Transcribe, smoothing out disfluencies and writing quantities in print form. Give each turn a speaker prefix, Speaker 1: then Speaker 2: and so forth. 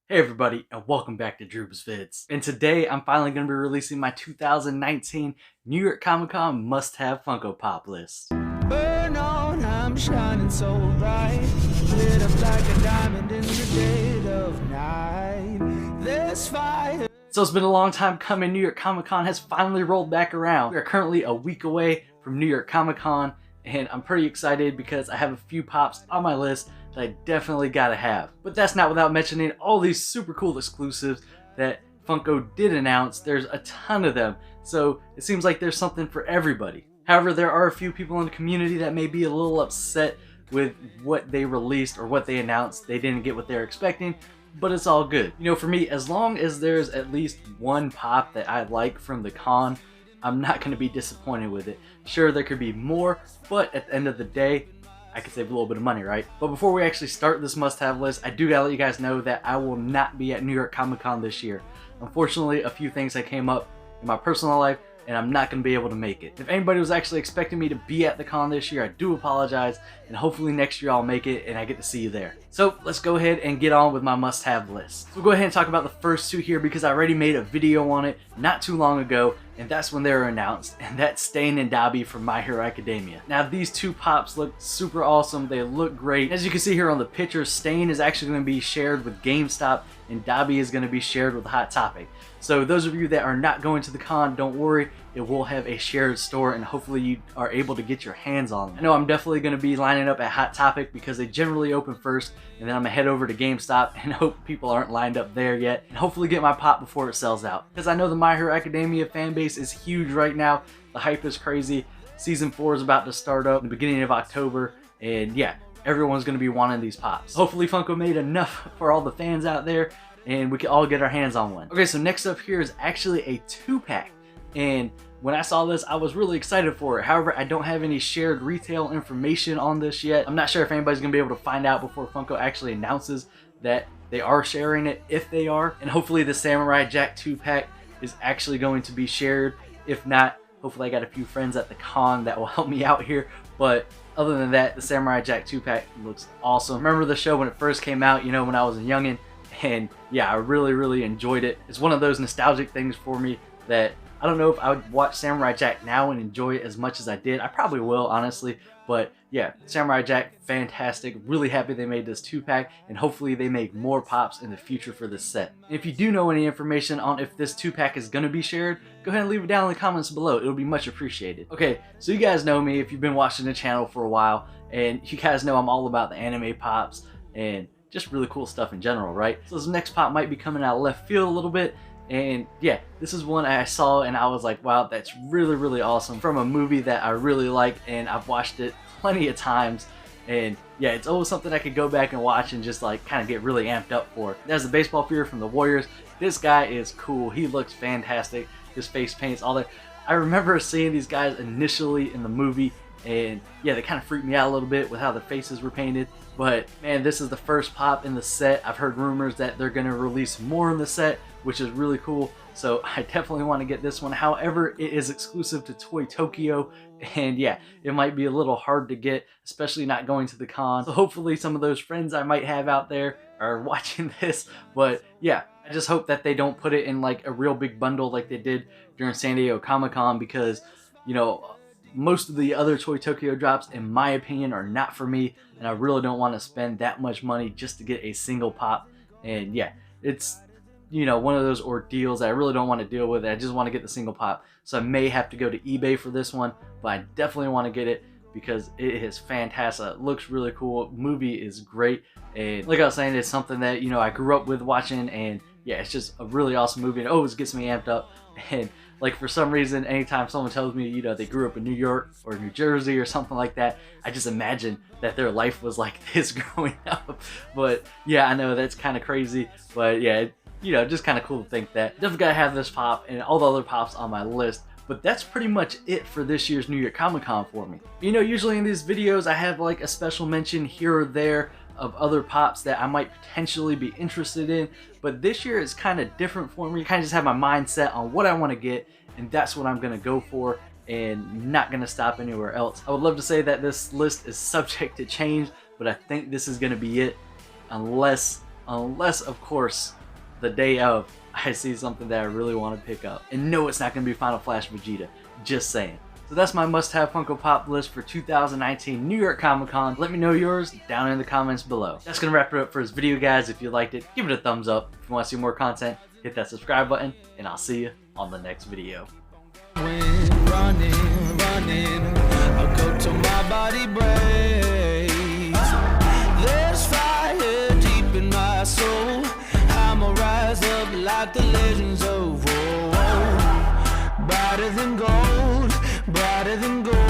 Speaker 1: Hey everybody, and welcome back to Droobz Vids. And today I'm finally going to be releasing my 2019 New York Comic Con must-have Funko Pop list.
Speaker 2: Burn on, I'm shining so bright, lit up like a diamond in the dead of night. There's fire.
Speaker 1: So it's been a long time coming. New York Comic Con has finally rolled back around. We are currently a week away from New York Comic Con, and I'm pretty excited because I have a few pops on my list that I definitely gotta have. But that's not without mentioning all these super cool exclusives that Funko did announce. There's a ton of them, so it seems like there's something for everybody. However, there are a few people in the community that may be a little upset with what they released or what they announced. They didn't get what they're expecting, but it's all good. You know, for me, as long as there's at least one pop that I like from the con, I'm not going to be disappointed with it. Sure, there could be more, but at the end of the day, I could save a little bit of money, right? But before we actually start this must-have list, I do gotta let you guys know that I will not be at New York Comic Con this year. Unfortunately, a few things that came up in my personal life, and I'm not going to be able to make it. If anybody was actually expecting me to be at the con this year, I do apologize, and hopefully next year I'll make it and I get to see you there. So let's go ahead and get on with my must-have list. So we'll go ahead and talk about the first two here because I already made a video on it not too long ago, and that's when they were announced, and that's Stain and Dobby from My Hero Academia. Now these two pops look super awesome, they look great. As you can see here on the picture, Stain is actually going to be shared with GameStop, and Dobby is going to be shared with Hot Topic. So those of you that are not going to the con, don't worry, it will have a shared store and hopefully you are able to get your hands on them. I know I'm definitely going to be lining up at Hot Topic because they generally open first, and then I'm going to head over to GameStop and hope people aren't lined up there yet and hopefully get my pop before it sells out. Because I know the My Hero Academia fan base is huge right now. The hype is crazy. Season 4 is about to start up in the beginning of October, and yeah, everyone's going to be wanting these pops. Hopefully Funko made enough for all the fans out there and we can all get our hands on one. Okay, so next up here is actually a 2-pack. And when I saw this, I was really excited for it. However, I don't have any shared retail information on this yet. I'm not sure if anybody's gonna be able to find out before Funko actually announces that they are sharing it, if they are. And hopefully the Samurai Jack 2-pack is actually going to be shared. If not, hopefully I got a few friends at the con that will help me out here. But other than that, the Samurai Jack 2-pack looks awesome. Remember the show when it first came out, you know, when I was a youngin'? And yeah, I really enjoyed it. It's one of those nostalgic things for me that I don't know if I would watch Samurai Jack now and enjoy it as much as I did. I probably will, honestly. But yeah, Samurai Jack, fantastic. Really happy they made this 2-pack, and hopefully they make more pops in the future for this set. And if you do know any information on if this 2-pack is going to be shared, go ahead and leave it down in the comments below. It'll be much appreciated. Okay, so you guys know me if you've been watching the channel for a while, and you guys know I'm all about the anime pops and just really cool stuff in general, right? So this next pop might be coming out of left field a little bit, and yeah, this is one I saw and I was like, wow, that's really awesome, from a movie that I really like, and I've watched it plenty of times, and yeah, it's always something I could go back and watch and just like kind of get really amped up for. There's the baseball figure from the Warriors. This guy is cool. He looks fantastic. His face paints, all that. I remember seeing these guys initially in the movie, and yeah, they kind of freaked me out a little bit with how the faces were painted. But man, this is the first pop in the set. I've heard rumors that they're going to release more in the set, which is really cool. So I definitely want to get this one. However, it is exclusive to Toy Tokyo, and yeah, it might be a little hard to get, especially not going to the con. So hopefully some of those friends I might have out there are watching this. But yeah, I just hope that they don't put it in like a real big bundle like they did during San Diego Comic-Con, because, you know, most of the other Toy Tokyo drops, in my opinion, are not for me, and I really don't want to spend that much money just to get a single pop. And yeah, it's, you know, one of those ordeals that I really don't want to deal with. I just want to get the single pop. So I may have to go to eBay for this one, but I definitely want to get it because it is fantastic. It looks really cool. Movie is great, and like I was saying, it's something that, you know, I grew up with watching, and yeah, it's just a really awesome movie, and it always gets me amped up. And like, for some reason, anytime someone tells me, you know, they grew up in New York or New Jersey or something like that, I just imagine that their life was like this growing up. But yeah, I know that's kind of crazy, but yeah, you know, just kind of cool to think that. Definitely gotta have this pop and all the other pops on my list. But that's pretty much it for this year's New York Comic Con for me. You know, usually in these videos I have like a special mention here or there of other pops that I might potentially be interested in, but this year is kind of different for me. I kind of just have my mind set on what I want to get, and that's what I'm going to go for, and not going to stop anywhere else. I would love to say that this list is subject to change, but I think this is going to be it, unless unless of course the day of I see something that I really want to pick up. And no, it's not going to be Final Flash Vegeta, just saying. So that's my must-have Funko Pop list for 2019 New York Comic Con. Let me know yours down in the comments below. That's going to wrap it up for this video, guys. If you liked it, give it a thumbs up. If you want to see more content, hit that subscribe button, and I'll see you on the next video.
Speaker 2: When running, I'll go till my body breaks. There's fire deep in my soul. I'ma rise up like the legends of old. Brighter than gold, brighter than gold.